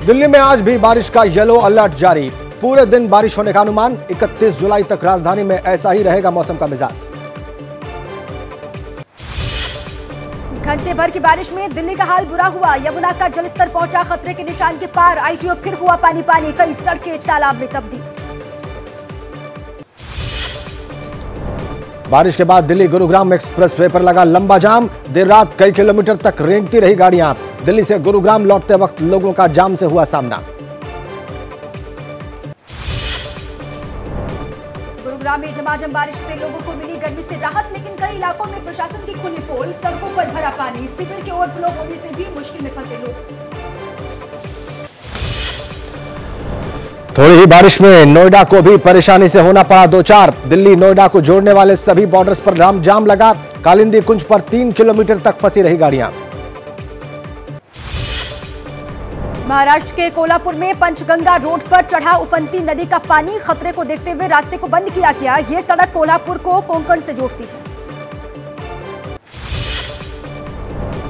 दिल्ली में आज भी बारिश का येलो अलर्ट जारी। पूरे दिन बारिश होने का अनुमान। 31 जुलाई तक राजधानी में ऐसा ही रहेगा मौसम का मिजाज। घंटे भर की बारिश में दिल्ली का हाल बुरा हुआ। यमुना का जलस्तर पहुंचा खतरे के निशान के पार। आईटीओ फिर हुआ पानी पानी। कई सड़कें तालाब में तब्दील। बारिश के बाद दिल्ली गुरुग्राम एक्सप्रेस वे पर लगा लंबा जाम। देर रात कई किलोमीटर तक रेंगती रही गाड़ियां। दिल्ली से गुरुग्राम लौटते वक्त लोगों का जाम से हुआ सामना। गुरुग्राम में झमाझम बारिश से लोगों को मिली गर्मी से राहत, लेकिन कई इलाकों में प्रशासन की खुली पोल। सड़कों पर भरा पानी। सीवर के ओवरफ्लो होने से भी मुश्किल में फंसे लोग। थोड़ी ही बारिश में नोएडा को भी परेशानी से होना पड़ा दो चार। दिल्ली नोएडा को जोड़ने वाले सभी बॉर्डर्स पर जाम लगा। कालिंदी कुंज पर 3 किलोमीटर तक फंसी रही गाड़ियां। महाराष्ट्र के कोल्हापुर में पंचगंगा रोड पर चढ़ा उफनती नदी का पानी। खतरे को देखते हुए रास्ते को बंद किया गया। यह सड़क कोल्हापुर को कोंकण से जोड़ती है।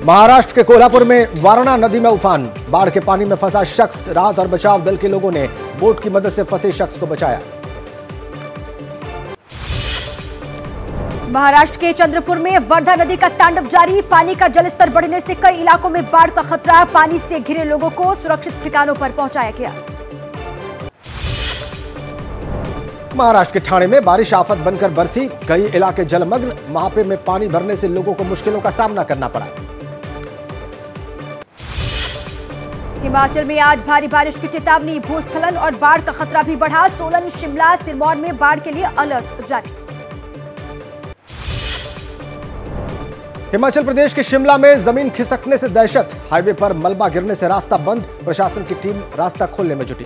महाराष्ट्र के कोल्हापुर में वारणा नदी में उफान। बाढ़ के पानी में फंसा शख्स। राहत और बचाव दल के लोगों ने बोट की मदद से फंसे शख्स को बचाया। महाराष्ट्र के चंद्रपुर में वर्धा नदी का तांडव जारी। पानी का जलस्तर बढ़ने से कई इलाकों में बाढ़ का खतरा। पानी से घिरे लोगों को सुरक्षित ठिकानों पर पहुंचाया गया। महाराष्ट्र के ठाणे में बारिश आफत बनकर बरसी। कई इलाके जलमग्न। महापे में पानी भरने से लोगों को मुश्किलों का सामना करना पड़ा। हिमाचल में आज भारी बारिश की चेतावनी। भूस्खलन और बाढ़ का खतरा भी बढ़ा। सोलन, शिमला, सिरमौर में बाढ़ के लिए अलर्ट जारी। हिमाचल प्रदेश के शिमला में जमीन खिसकने से दहशत। हाईवे पर मलबा गिरने से रास्ता बंद। प्रशासन की टीम रास्ता खोलने में जुटी।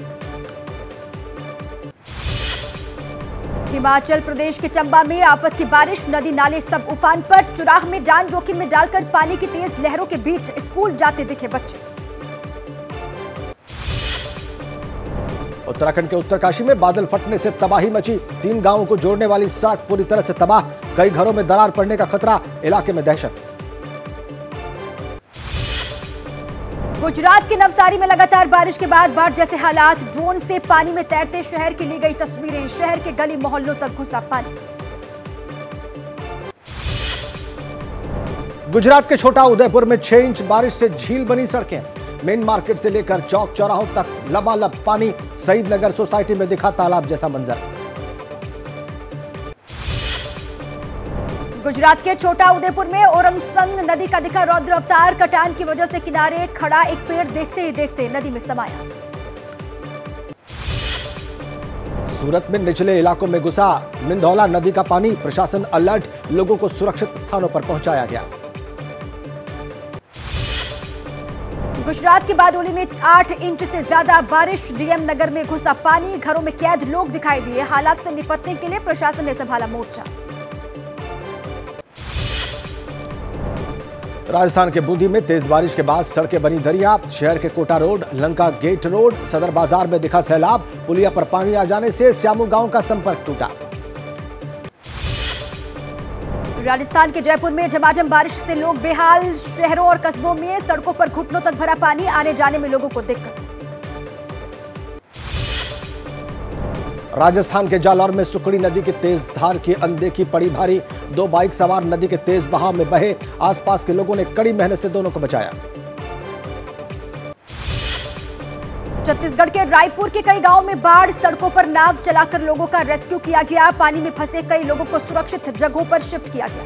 हिमाचल प्रदेश के चंबा में आफत की बारिश। नदी नाले सब उफान पर। चुराह में जान जोखिम में डालकर पानी की तेज लहरों के बीच स्कूल जाते दिखे बच्चे। उत्तराखंड के उत्तरकाशी में बादल फटने से तबाही मची। 3 गांवों को जोड़ने वाली सड़क पूरी तरह से तबाह। कई घरों में दरार पड़ने का खतरा। इलाके में दहशत। गुजरात के नवसारी में लगातार बारिश के बाद बाढ़ जैसे हालात। ड्रोन से पानी में तैरते शहर की ली गई तस्वीरें। शहर के गली मोहल्लों तक घुसा पानी। गुजरात के छोटा उदयपुर में 6 इंच बारिश से झील बनी सड़कें। मेन मार्केट से लेकर चौक चौराहों तक लबालब पानी। शहीद नगर सोसाइटी में दिखा तालाब जैसा मंजर। गुजरात के छोटा उदयपुर में ओरंगसंग नदी का दिखा रौद्र अवतार। कटान की वजह से किनारे खड़ा एक पेड़ देखते ही देखते नदी में समाया। सूरत में निचले इलाकों में घुसा मिंधौला नदी का पानी। प्रशासन अलर्ट। लोगों को सुरक्षित स्थानों पर पहुंचाया गया। गुजरात के बारडोली में 8 इंच से ज्यादा बारिश। डीएम नगर में घुसा पानी। घरों में कैद लोग दिखाई दिए। हालात से निपटने के लिए प्रशासन ने संभाला मोर्चा। राजस्थान के बूंदी में तेज बारिश के बाद सड़कें बनी दरिया। शहर के Kota road, Lanka gate road, Sadar Bazaar में दिखा सैलाब। पुलिया पर पानी आ जाने से श्यामू गांव का संपर्क टूटा। राजस्थान के जयपुर में झमाझम बारिश से लोग बेहाल। शहरों और कस्बों में सड़कों पर घुटनों तक भरा पानी। आने जाने में लोगों को दिक्कत। राजस्थान के जालौर में सुकड़ी नदी की तेज धार की अनदेखी पड़ी भारी। 2 बाइक सवार नदी के तेज बहाव में बहे। आसपास के लोगों ने कड़ी मेहनत से दोनों को बचाया। छत्तीसगढ़ के रायपुर के कई गांवों में बाढ़। सड़कों पर नाव चलाकर लोगों का रेस्क्यू किया गया। पानी में फंसे कई लोगों को सुरक्षित जगहों पर शिफ्ट किया गया।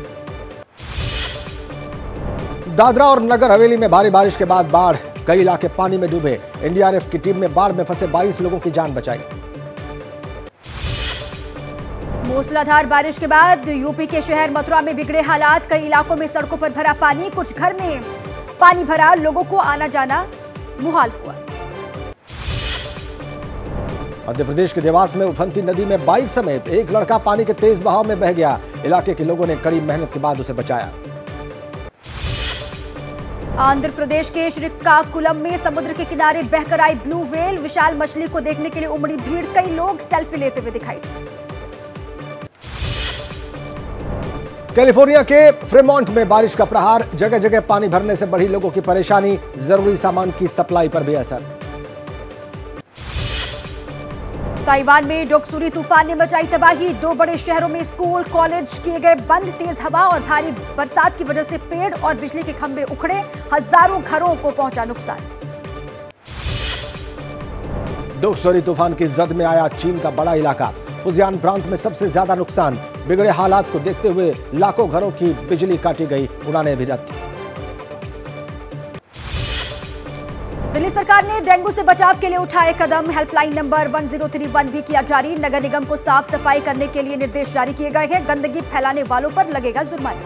दादरा और नगर हवेली में भारी बारिश के बाद बाढ़। कई इलाके पानी में डूबे। एनडीआरएफ की टीम ने बाढ़ में फंसे 22 लोगों की जान बचाई। मूसलाधार बारिश के बाद यूपी के शहर मथुरा में बिगड़े हालात। कई इलाकों में सड़कों पर भरा पानी। कुछ घर में पानी भरा। लोगों को आना जाना मुहाल हुआ। मध्य प्रदेश के देवास में उफनती नदी में बाइक समेत एक लड़का पानी के तेज बहाव में बह गया। इलाके के लोगों ने कड़ी मेहनत के बाद उसे बचाया। आंध्र प्रदेश के श्रीकाकुलम में समुद्र के किनारे बहकर आई ब्लू व्हेल। विशाल मछली को देखने के लिए उमड़ी भीड़। कई लोग सेल्फी लेते हुए दिखाई दिए। कैलिफोर्निया के फ्रेमॉन्ट में बारिश का प्रहार। जगह जगह पानी भरने से बढ़ी लोगों की परेशानी। जरूरी सामान की सप्लाई पर भी असर। ताइवान में डोक्सुरी तूफान ने मचाई तबाही। 2 बड़े शहरों में स्कूल कॉलेज किए गए बंद। तेज हवा और भारी बरसात की वजह से पेड़ और बिजली के खंभे उखड़े। हजारों घरों को पहुंचा नुकसान। डोक्सुरी तूफान की जद में आया चीन का बड़ा इलाका। फुजियान प्रांत में सबसे ज्यादा नुकसान। बिगड़े हालात को देखते हुए लाखों घरों की बिजली काटी गई, उड़ानें भी रद्द। दिल्ली सरकार ने डेंगू से बचाव के लिए उठाए कदम। हेल्पलाइन नंबर 1031 भी किया जारी। नगर निगम को साफ सफाई करने के लिए निर्देश जारी किए गए हैं। गंदगी फैलाने वालों पर लगेगा जुर्माना।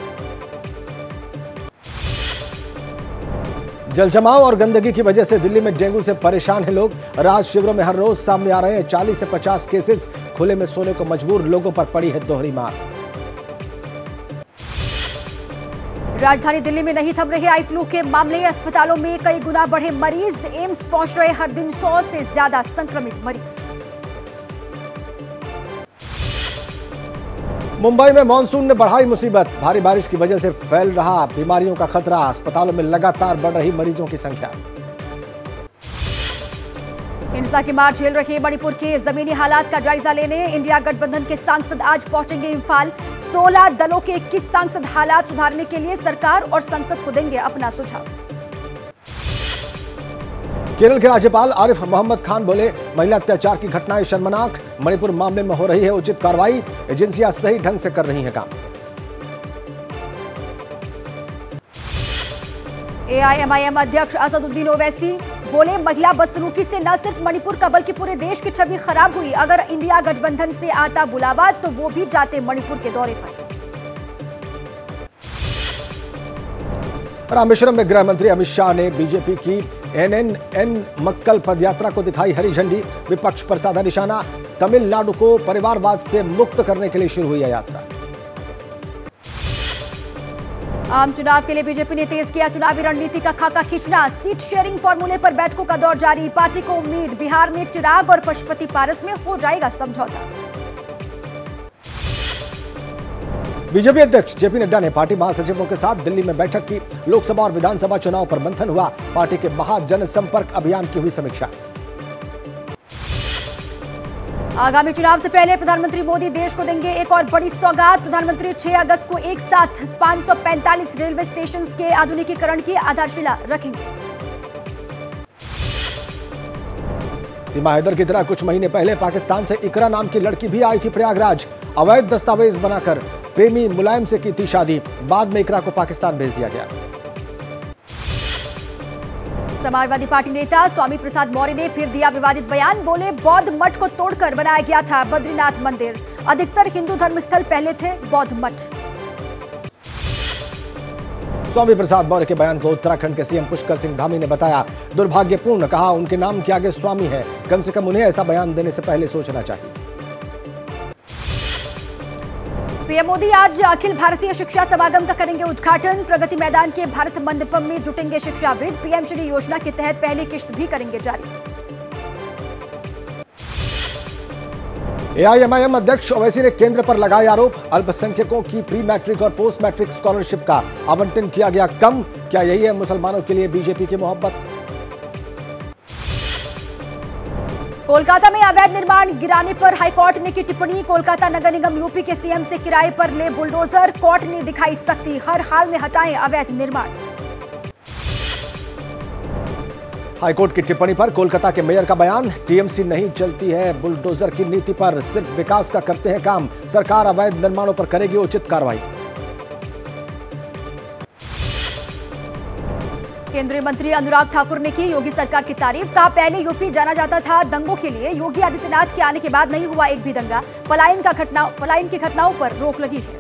जलजमाव और गंदगी की वजह से दिल्ली में डेंगू से परेशान हैं लोग। राहत शिविरों में हर रोज सामने आ रहे हैं 40 से 50 केसेस। खुले में सोने को मजबूर लोगों पर पड़ी है दोहरी मार। राजधानी दिल्ली में नहीं थम रहे आई फ्लू के मामले। अस्पतालों में कई गुना बढ़े मरीज। एम्स पहुंच रहे हर दिन 100 से ज्यादा संक्रमित मरीज। मुंबई में मानसून ने बढ़ाई मुसीबत। भारी बारिश की वजह से फैल रहा बीमारियों का खतरा। अस्पतालों में लगातार बढ़ रही मरीजों की संख्या। हिंसा की मार झेल रहे मणिपुर के जमीनी हालात का जायजा लेने इंडिया गठबंधन के सांसद आज पहुंचेंगे इम्फाल। 16 दलों के 21 सांसद हालात सुधारने के लिए सरकार और संसद को देंगे अपना सुझाव। केरल के राज्यपाल आरिफ मोहम्मद खान बोले, महिला अत्याचार की घटनाएं शर्मनाक। मणिपुर मामले में हो रही है उचित कार्रवाई। एजेंसियां सही ढंग से कर रही हैं काम। एआईएमआईएम अध्यक्ष असदुद्दीन ओवैसी बोले, महिला बदसलूकी से न सिर्फ मणिपुर का बल्कि पूरे देश की छवि खराब हुई। अगर इंडिया गठबंधन से आता बुलावा तो वो भी जाते मणिपुर के दौरे पर। रामेश्वरम में गृह मंत्री अमित शाह ने बीजेपी की एनएनएन मक्कल पदयात्रा को दिखाई हरी झंडी। विपक्ष पर साधा निशाना। तमिलनाडु को परिवारवाद से मुक्त करने के लिए शुरू हुई है यात्रा। आम चुनाव के लिए बीजेपी ने तेज किया चुनावी रणनीति का खाका खींचना। सीट शेयरिंग फॉर्मूले पर बैठकों का दौर जारी। पार्टी को उम्मीद, बिहार में चिराग और पशुपति पारस में हो जाएगा समझौता। बीजेपी अध्यक्ष जेपी नड्डा ने पार्टी महासचिवों के साथ दिल्ली में बैठक की। लोकसभा और विधानसभा चुनाव पर मंथन हुआ। पार्टी के महाजनसंपर्क अभियान की हुई समीक्षा। आगामी चुनाव से पहले प्रधानमंत्री मोदी देश को देंगे एक और बड़ी सौगात। प्रधानमंत्री 6 अगस्त को एक साथ 545 रेलवे स्टेशन के आधुनिकीकरण की आधारशिला रखेंगे। सीमा हैदर की तरह कुछ महीने पहले पाकिस्तान से इकरा नाम की लड़की भी आई थी प्रयागराज। अवैध दस्तावेज बनाकर प्रेमी मुलायम से की थी शादी। बाद में इकरा को पाकिस्तान भेज दिया गया। समाजवादी पार्टी नेता स्वामी प्रसाद मौर्य ने फिर दिया विवादित बयान। बोले, बौद्ध मठ को तोड़कर बनाया गया था बद्रीनाथ मंदिर। अधिकतर हिंदू धर्मस्थल पहले थे बौद्ध मठ। स्वामी प्रसाद मौर्य के बयान को उत्तराखंड के सीएम पुष्कर सिंह धामी ने बताया दुर्भाग्यपूर्ण। कहा, उनके नाम के आगे स्वामी है। कम से कम उन्हें ऐसा बयान देने से पहले सोचना चाहिए। पीएम मोदी आज अखिल भारतीय शिक्षा समागम का करेंगे उद्घाटन। प्रगति मैदान के भारत मंडपम में जुटेंगे शिक्षाविद। पीएम श्री योजना के तहत पहली किश्त भी करेंगे जारी। एआईएमआईएम अध्यक्ष ओवैसी ने केंद्र पर लगाए आरोप। अल्पसंख्यकों की प्री मैट्रिक और पोस्ट मैट्रिक स्कॉलरशिप का आवंटन किया गया कम। क्या यही है मुसलमानों के लिए बीजेपी की मोहब्बत? कोलकाता में अवैध निर्माण गिराने पर हाईकोर्ट ने की टिप्पणी। कोलकाता नगर निगम यूपी के सीएम से किराए पर ले बुलडोजर। कोर्ट ने दिखाई सख्ती, हर हाल में हटाएं अवैध निर्माण। हाईकोर्ट की टिप्पणी पर कोलकाता के मेयर का बयान। टीएमसी नहीं चलती है बुलडोजर की नीति पर, सिर्फ विकास का करते हैं काम। सरकार अवैध निर्माणों पर करेगी उचित कार्रवाई। केंद्रीय मंत्री अनुराग ठाकुर ने की योगी सरकार की तारीफ। कहा, पहले यूपी जाना जाता था दंगों के लिए। योगी आदित्यनाथ के आने के बाद नहीं हुआ एक भी दंगा। पलायन की घटनाओं पर रोक लगी है।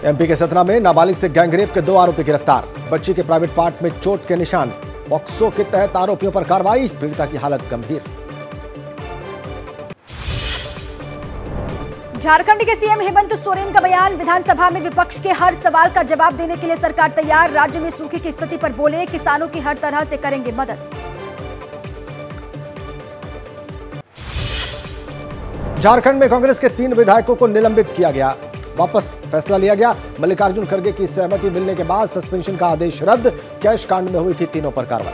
एमपी के सतना में नाबालिग से गैंगरेप के 2 आरोपी गिरफ्तार। बच्ची के प्राइवेट पार्ट में चोट के निशान। पॉक्सो के तहत आरोपियों पर कार्रवाई। पीड़िता की हालत गंभीर। झारखंड के सीएम हेमंत सोरेन का बयान। विधानसभा में विपक्ष के हर सवाल का जवाब देने के लिए सरकार तैयार। राज्य में सूखे की स्थिति पर बोले, किसानों की हर तरह से करेंगे मदद। झारखंड में कांग्रेस के 3 विधायकों को निलंबित किया गया। वापस फैसला लिया गया। मल्लिकार्जुन खड़गे की सहमति मिलने के बाद सस्पेंशन का आदेश रद्द। कैश कांड में हुई थी तीनों पर कार्रवाई।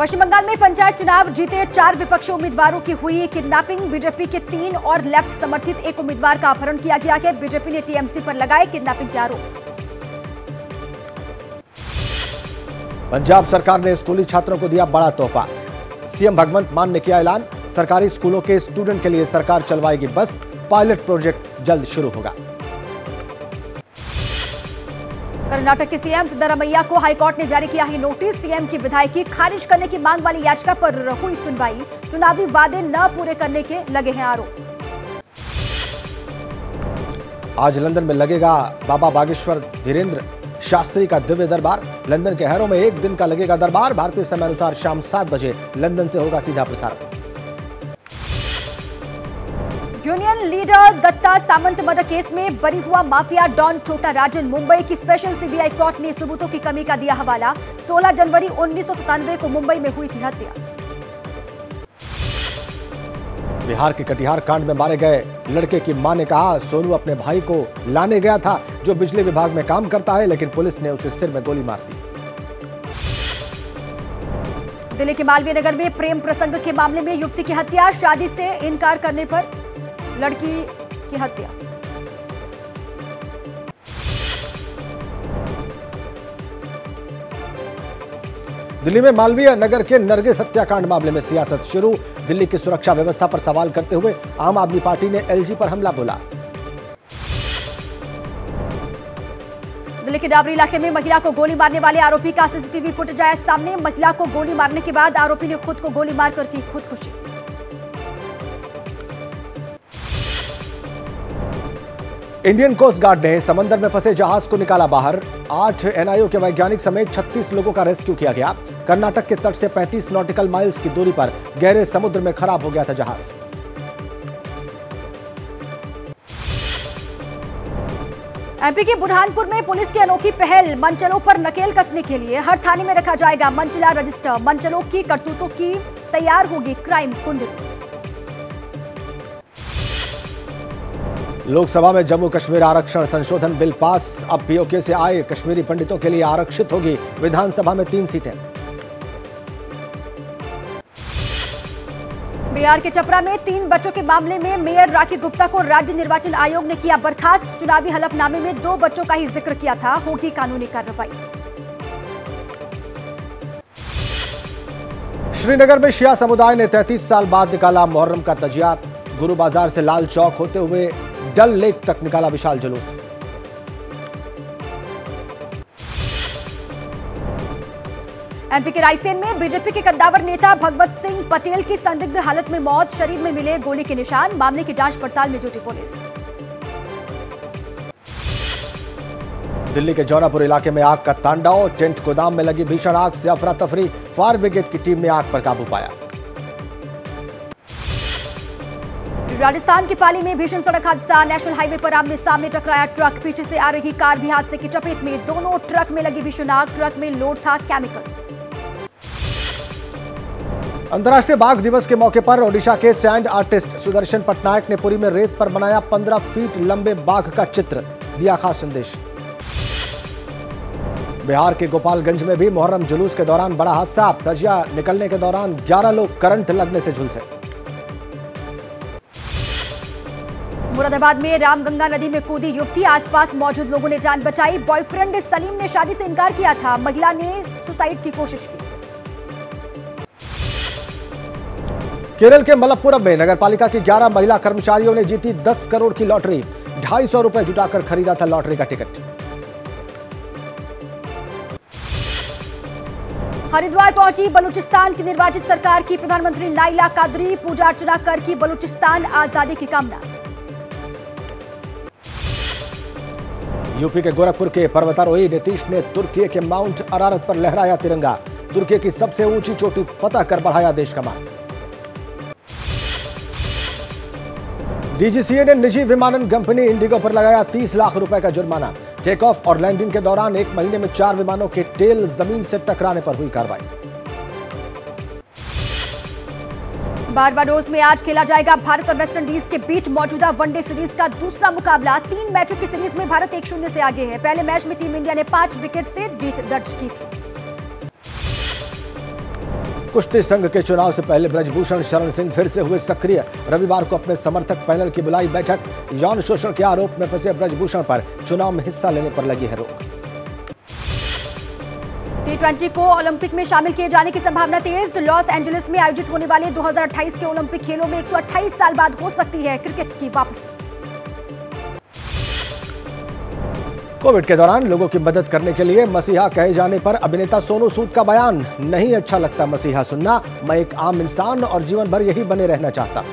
पश्चिम बंगाल में पंचायत चुनाव जीते 4 विपक्षी उम्मीदवारों की हुई किडनैपिंग। बीजेपी के 3 और लेफ्ट समर्थित एक उम्मीदवार का अपहरण किया गया है। बीजेपी ने टीएमसी पर लगाए किडनैपिंग के आरोप। पंजाब सरकार ने स्कूली छात्रों को दिया बड़ा तोहफा। सीएम भगवंत मान ने किया ऐलान, सरकारी स्कूलों के स्टूडेंट के लिए सरकार चलवाएगी बस। पायलट प्रोजेक्ट जल्द शुरू होगा। कर्नाटक के सीएम सिद्धरामैया को हाईकोर्ट ने जारी किया है नोटिस। सीएम की विधायकी खारिज करने की मांग वाली याचिका पर हुई सुनवाई। चुनावी वादे न पूरे करने के लगे हैं आरोप। आज लंदन में लगेगा बाबा बागेश्वर धीरेन्द्र शास्त्री का दिव्य दरबार। लंदन के हैरो में एक दिन का लगेगा दरबार। भारतीय समय अनुसार शाम 7 बजे लंदन से होगा सीधा प्रसारण। यूनियन लीडर दत्ता सामंत मर्डर केस में बरी हुआ माफिया डॉन छोटा राजन। मुंबई की स्पेशल सीबीआई कोर्ट ने सबूतों की कमी का दिया हवाला। 16 जनवरी 1997 को मुंबई में हुई थी हत्या। बिहार के कटिहार कांड में मारे गए लड़के की मां ने कहा, सोनू अपने भाई को लाने गया था जो बिजली विभाग में काम करता है, लेकिन पुलिस ने उसे सिर में गोली मार दी। दिल्ली के मालवीय नगर में प्रेम प्रसंग के मामले में युवती की हत्या। शादी से इनकार करने पर लड़की की हत्या। दिल्ली में मालवीय नगर के नरगिस हत्याकांड मामले में सियासत शुरू। दिल्ली की सुरक्षा व्यवस्था पर सवाल करते हुए आम आदमी पार्टी ने एलजी पर हमला बोला। दिल्ली के डाबरी इलाके में महिला को गोली मारने वाले आरोपी का सीसीटीवी फुटेज आया सामने। महिला को गोली मारने के बाद आरोपी ने खुद को गोली मारकर की खुदकुशी। इंडियन कोस्ट गार्ड ने समंदर में फंसे जहाज को निकाला बाहर। 8 एनआईओ के वैज्ञानिक समेत 36 लोगों का रेस्क्यू किया गया। कर्नाटक के तट से 35 नॉटिकल माइल्स की दूरी पर गहरे समुद्र में खराब हो गया था जहाज। एमपी के बुरहानपुर में पुलिस की अनोखी पहल। मनचलों पर नकेल कसने के लिए हर थाने में रखा जाएगा मनचला रजिस्टर। मनचलों की करतूतों की तैयार होगी क्राइम कुंडली। लोकसभा में जम्मू कश्मीर आरक्षण संशोधन बिल पास। अब पीओके से आए कश्मीरी पंडितों के लिए आरक्षित होगी विधानसभा में 3 सीटें। बिहार के छपरा में 3 बच्चों के मामले में मेयर राखी गुप्ता को राज्य निर्वाचन आयोग ने किया बर्खास्त। चुनावी हलफनामे में 2 बच्चों का ही जिक्र किया था। होगी कानूनी कार्रवाई। श्रीनगर में शिया समुदाय ने 33 साल बाद निकाला मुहर्रम का तजिया। गुरु बाजार से लाल चौक होते हुए डल लेक तक निकाला विशाल जुलूस। एमपी के रायसेन में बीजेपी के कद्दावर नेता भगवत सिंह पटेल की संदिग्ध हालत में मौत। शरीर में मिले गोली के निशान। मामले की जांच पड़ताल में जुटी पुलिस। दिल्ली के जौनापुर इलाके में आग का तांडव। टेंट गोदाम में लगी भीषण आग से अफरा तफरी। फायर ब्रिगेड की टीम ने आग पर काबू पाया। राजस्थान के पाली में भीषण सड़क हादसा। नेशनल हाईवे पर आमने सामने टकराया ट्रक। पीछे से आ रही कार भी हादसे की चपेट में। दोनों ट्रक में लगी भीषण आग। ट्रक में लोड था केमिकल। अंतर्राष्ट्रीय बाघ दिवस के मौके पर ओडिशा के सैंड आर्टिस्ट सुदर्शन पटनायक ने पुरी में रेत पर बनाया 15 फीट लंबे बाघ का चित्र। दिया खास संदेश। बिहार के गोपालगंज में भी मुहर्रम जुलूस के दौरान बड़ा हादसा। तजिया निकलने के दौरान 11 लोग करंट लगने से झुलसे। मुरादाबाद में रामगंगा नदी में कूदी युवती। आसपास मौजूद लोगों ने जान बचाई। बॉयफ्रेंड सलीम ने शादी से इनकार किया था। महिला ने सुसाइड की कोशिश की। केरल के मलप्पुरम में नगरपालिका की 11 महिला कर्मचारियों ने जीती 10 करोड़ की लॉटरी। 250 रुपए जुटाकर खरीदा था लॉटरी का टिकट। हरिद्वार पहुंची बलूचिस्तान की निर्वाचित सरकार की प्रधानमंत्री नाइला कादरी। पूजा अर्चना कर की बलूचिस्तान आजादी की कामना। यूपी के गोरखपुर के पर्वतारोही नीतीश ने तुर्की के माउंट अरारत पर लहराया तिरंगा। तुर्की की सबसे ऊंची चोटी फतह कर बढ़ाया देश का मान। डीजीसीए ने निजी विमानन कंपनी इंडिगो पर लगाया 30 लाख रुपए का जुर्माना। टेक ऑफ और लैंडिंग के दौरान 1 महीने में 4 विमानों के टेल जमीन से टकराने पर हुई कार्रवाई। बारबाडोस में आज खेला जाएगा भारत और वेस्टइंडीज के बीच मौजूदा वनडे सीरीज का दूसरा मुकाबला। 3 मैचों की सीरीज में भारत 1-0 से आगे है। पहले मैच में टीम इंडिया ने 5 विकेट से जीत दर्ज की थी। कुश्ती संघ के चुनाव से पहले ब्रजभूषण शरण सिंह फिर से हुए सक्रिय। रविवार को अपने समर्थक पैनल की बुलाई बैठक। यौन शोषण के आरोप में फंसे ब्रजभूषण पर चुनाव में हिस्सा लेने पर लगी है रोक। T20 को ओलंपिक में शामिल किए जाने की संभावना तेज। लॉस एंजलिस में आयोजित होने वाले 2028 के ओलंपिक खेलों में 128 साल बाद हो सकती है क्रिकेट की वापसी। कोविड के दौरान लोगों की मदद करने के लिए मसीहा कहे जाने पर अभिनेता सोनू सूद का बयान। नहीं अच्छा लगता मसीहा सुनना, मैं एक आम इंसान और जीवन भर यही बने रहना चाहता।